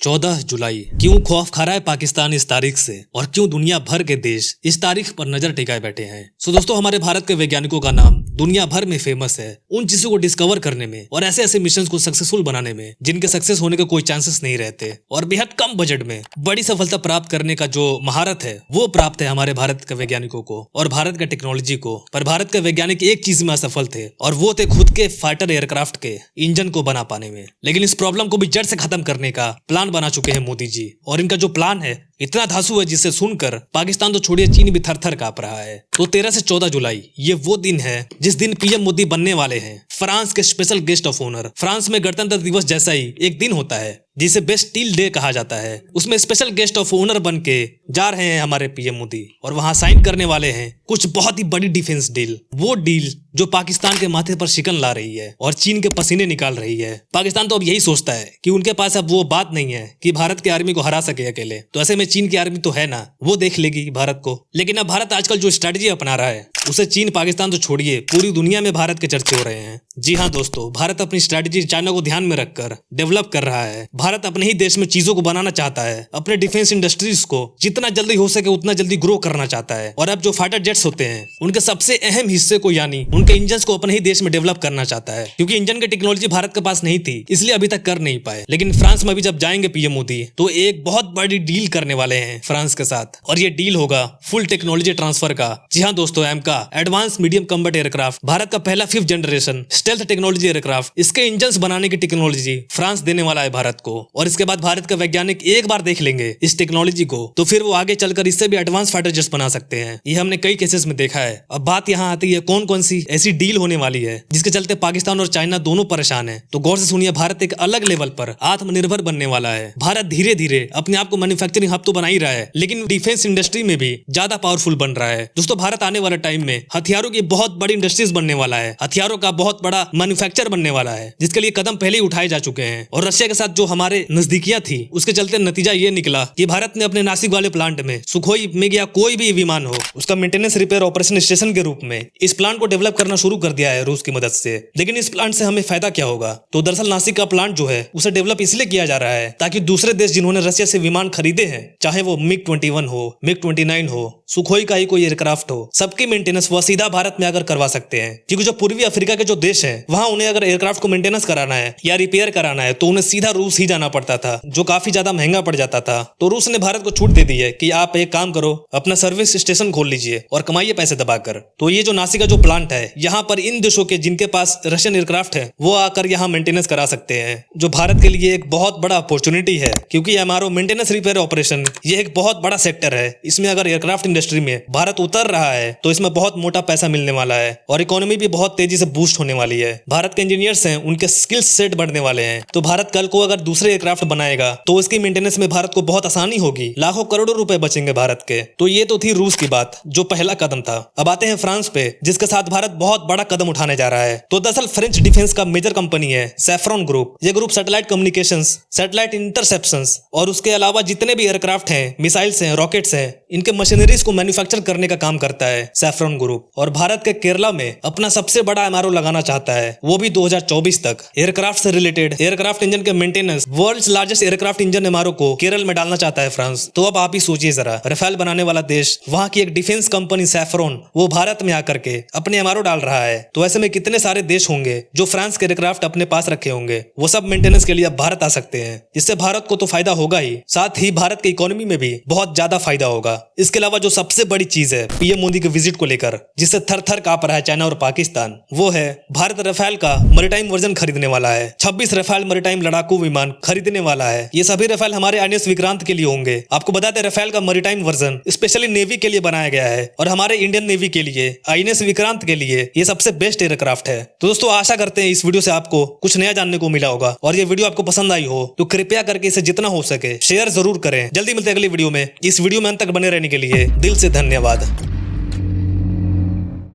14 जुलाई। क्यों खौफ खा रहा है पाकिस्तान इस तारीख से और क्यों दुनिया भर के देश इस तारीख पर नजर टिकाए बैठे हैं। दोस्तों, हमारे भारत के वैज्ञानिकों का नाम दुनिया भर में फेमस है उन चीजों को डिस्कवर करने में और ऐसे ऐसे मिशन को सक्सेसफुल बनाने में जिनके सक्सेस होने के कोई चांसेस नहीं रहते, और बेहद कम बजट में बड़ी सफलता प्राप्त करने का जो महारत है वो प्राप्त है हमारे भारत के वैज्ञानिकों को और भारत के टेक्नोलॉजी को। पर भारत के वैज्ञानिक एक चीज में असफल थे और वो थे खुद के फाइटर एयरक्राफ्ट के इंजन को बना पाने में। लेकिन इस प्रॉब्लम को भी जड़ से खत्म करने का प्लान बना चुके हैं मोदी जी, और इनका जो प्लान है इतना धांसू है जिसे सुनकर पाकिस्तान तो छोड़िए चीन भी थर थर कांप रहा है। तो 13 से 14 जुलाई ये वो दिन है जिस दिन पीएम मोदी बनने वाले हैं फ्रांस के special guest of honour. France में गणतंत्र दिवस जैसा ही एक दिन होता है जिसे बेस्टिल डे कहा जाता है, उसमें स्पेशल गेस्ट ऑफ ऑनर बन के जा रहे हैं हमारे पीएम मोदी, और वहां साइन करने वाले हैं कुछ बहुत ही बड़ी डिफेंस डील। वो डील जो पाकिस्तान के माथे पर शिकन ला रही है और चीन के पसीने निकाल रही है। पाकिस्तान तो अब यही सोचता है कि उनके पास अब वो बात नहीं है कि भारत की आर्मी को हरा सके अकेले, तो ऐसे में चीन की आर्मी तो है ना, वो देख लेगी भारत को। लेकिन अब भारत आजकल जो स्ट्रेटजी अपना रहा है उसे चीन पाकिस्तान तो छोड़िए पूरी दुनिया में भारत के चर्चे हो रहे हैं। जी हाँ दोस्तों, भारत अपनी स्ट्रेटजी चाइना को ध्यान में रखकर डेवलप कर रहा है। भारत अपने ही देश में चीजों को बनाना चाहता है, अपने डिफेंस इंडस्ट्रीज को जितना जल्दी हो सके उतना जल्दी ग्रो करना चाहता है, और अब जो फाइटर जेट्स होते हैं उनके सबसे अहम हिस्से को यानी उनके इंजन को अपने ही देश में डेवलप करना चाहता है। क्योंकि इंजन की टेक्नोलॉजी भारत के पास नहीं थी, इसलिए अभी तक कर नहीं पाए। लेकिन फ्रांस में भी जब जाएंगे पीएम मोदी तो एक बहुत बड़ी डील करने वाले हैं फ्रांस के साथ, और ये डील होगा फुल टेक्नोलॉजी ट्रांसफर का। जी हाँ दोस्तों, AMCA advanced medium combat aircraft, Bharat का पहला 5th generation stealth technology aircraft, इसके इंजन बनाने की टेक्नोलॉजी फ्रांस देने वाला है भारत को। और इसके बाद भारत के वैज्ञानिक एक बार देख लेंगे इस टेक्नोलॉजी को तो फिर वो आगे चलकर इससे भी एडवांस फाइटर जेट्स बना सकते हैं। ये हमने कई केसेस में देखा है। अब बात यहाँ आती है कौन कौन सी ऐसी डील होने वाली है जिसके चलते पाकिस्तान और चाइना दोनों परेशान है। तो गौर से सुनिए, भारत एक अलग लेवल पर आत्मनिर्भर बनने वाला है। भारत धीरे धीरे अपने आप को मैन्युफैक्चरिंग हब तो बना ही रहा है, लेकिन डिफेंस इंडस्ट्री में भी ज्यादा पावरफुल बन रहा है। दोस्तों, भारत आने वाले टाइम में हथियारों की बहुत बड़ी इंडस्ट्रीज बनने वाला है, हथियारों का बहुत बड़ा मैन्युफैक्चर बनने वाला है, जिसके लिए कदम पहले ही उठाए जा चुके हैं। और रशिया के साथ जो हमारे नजदीकियां थी उसके चलते नतीजा ये निकला कि भारत ने अपने नासिक वाले प्लांट में सुखोई मिग या कोई भी विमान हो उसका मेंटेनेंस रिपेयर ऑपरेशन स्टेशन के रूप में इस प्लांट को डेवलप करना शुरू कर दिया है रूस की मदद से। लेकिन इस प्लांट से हमें फायदा क्या होगा? तो दरअसल नासिक का प्लांट जो है उसे डेवलप इसलिए किया जा रहा है ताकि दूसरे देश जिन्होंने रशिया से विमान खरीदे हैं, चाहे वो मिग 21 हो, मिग 29 हो, सुखोई का ही कोई एयरक्राफ्ट हो, सबकी मेंटेनेंस वह सीधा भारत में आकर करवा सकते हैं। क्योंकि जो पूर्वी अफ्रीका के जो देश हैं वहां उन्हें अगर एयरक्राफ्ट को मेंटेनेंस कराना है या रिपेयर कराना है तो उन्हें सीधा रूस ही जाना पड़ता था, जो काफी ज्यादा महंगा पड़ जाता था। तो रूस ने भारत को छूट दे दी है कि आप एक काम करो, अपना सर्विस स्टेशन खोल लीजिए और कमाइए पैसे दबाकर। तो ये जो नासिक का जो प्लांट है यहाँ पर इन देशों के जिनके पास रशियन एयरक्राफ्ट है वो आकर यहाँ मेंटेनेंस करा सकते हैं, जो भारत के लिए एक बहुत बड़ा अपॉर्चुनिटी है। क्योंकि हमारा मेंटेनेंस रिपेयर ऑपरेशन ये एक बहुत बड़ा सेक्टर है। इसमें अगर एयरक्राफ्ट इंडस्ट्री में भारत उतर रहा है तो इसमें बहुत मोटा पैसा मिलने वाला है और इकोनॉमी भी बहुत तेजी से बूस्ट होने वाली है। भारत के इंजीनियर्स हैं, उनके स्किल्स सेट बढ़ने वाले हैं। तो भारत कल को अगर दूसरे एयरक्राफ्ट बनाएगा तो उसकी मेंटेनेंस में भारत को बहुत आसानी होगी, लाखों करोड़ों रुपए बचेंगे भारत के। तो ये तो थी रूस की बात जो पहला कदम था। अब आते हैं फ्रांस पे, जिसके साथ भारत बहुत बड़ा कदम उठाने जा रहा है। तो दरअसल फ्रेंच डिफेंस का मेजर कंपनी है सैफ्रॉन ग्रुप। ये group satellite communications, satellite interceptions और उसके अलावा जितने भी एयरक्राफ्ट हैं, मिसाइल्स हैं, रॉकेट्स हैं, इनके मशीनरीज को मैन्युफैक्चर करने का काम करता है सैफ्रॉन ग्रुप। और भारत के केरला में अपना सबसे बड़ा एमआरओ लगाना चाहता है, वो भी 2024 तक। एयरक्राफ्ट से रिलेटेड एयरक्राफ्ट इंजन के maintenance, world's largest aircraft engine MRO को केरल में डालना चाहता है फ्रांस। तो अब आप ही सोचिए जरा, राफेल बनाने वाला देश, वहां की एक डिफेंस कंपनी सैफ्रॉन वो भारत में आकर के अपने एमआरओ डाल रहा है। तो ऐसे में कितने सारे देश होंगे जो फ्रांस के एयरक्राफ्ट अपने पास रखे होंगे, वो सब मेंटेनेंस के लिए अब भारत आ सकते हैं, जिससे भारत को तो फायदा होगा ही, साथ ही भारत की इकोनॉमी में भी बहुत ज्यादा फायदा होगा। इसके अलावा जो सबसे बड़ी चीज है पीएम मोदी के विजिट को लेकर, जिससे थर थर कांप रहा है चाइना और पाकिस्तान, वो है भारत राफेल का मैरीटाइम वर्जन खरीदने वाला है। 26 राफेल मैरीटाइम लड़ाकू विमान खरीदने वाला है। ये सभी राफेल हमारे आईएनएस विक्रांत के लिए होंगे। आपको बता दें, राफेल का मैरीटाइम वर्जन स्पेशली नेवी के लिए बनाया गया है और हमारे इंडियन नेवी के लिए, आईएनएस विक्रांत के लिए ये सबसे बेस्ट एयरक्राफ्ट है। तो दोस्तों, आशा करते हैं इस वीडियो से आपको कुछ नया जानने को मिला होगा, और ये वीडियो आपको पसंद आई हो तो कृपया करके इसे जितना हो सके शेयर जरूर करें। जल्दी मिलते हैं अगली वीडियो में। इस वीडियो में अंत तक बने रहने के लिए दिल से धन्यवाद।